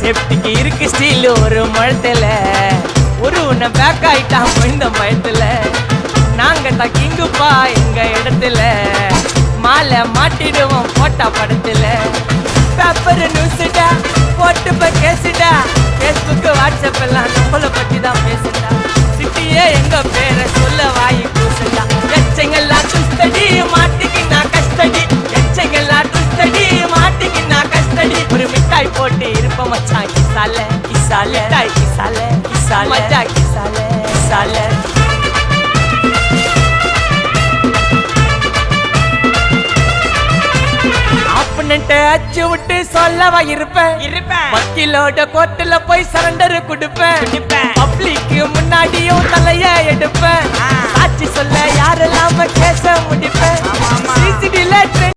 லெப்டிக்கு இருக்கு ஸ்டீல் ஒரு முழத்துல ஒரு உன்னை பேக் ஆயிட்டான் இந்த மயத்துல நாங்க தான் கிங்குப்பா எங்க இடத்துல மாலை மாட்டிடுவோம் போட்டா படத்துல பேப்பர் நியூஸ்டா போட்டு கேசுடா பேஸ்புக் வாட்ஸ்அப் எல்லாம் நம்மளை பத்தி தான் பேசுடா சிட்டியே எங்க பேரை சொல்ல வாய் பூசுடா எச்சங்கெல்லாம் துஸ்தடி மாட்டிக்கின்னா கஸ்டடி எச்சங்கெல்லாம் துஸ்தடி மாட்டிக்கின்னா கஸ்டடி ஒரு மிட்டாய் போட்டு இருப்ப மச்சான் கிசால கிசால மிட்டாய் கிசால கிசால மச்சா கிசால கிசால அச்சு விட்டு சொல்லவா இருப்பேன் வக்கீலோட கோர்ட்டுல போய் சரண்டர் கொடுப்பேன் பப்ளிக்கு முன்னாடியும் தலைய எடுப்பேன் சாட்சி சொல்ல யாரெல்லாம் கேச முடிப்பேன்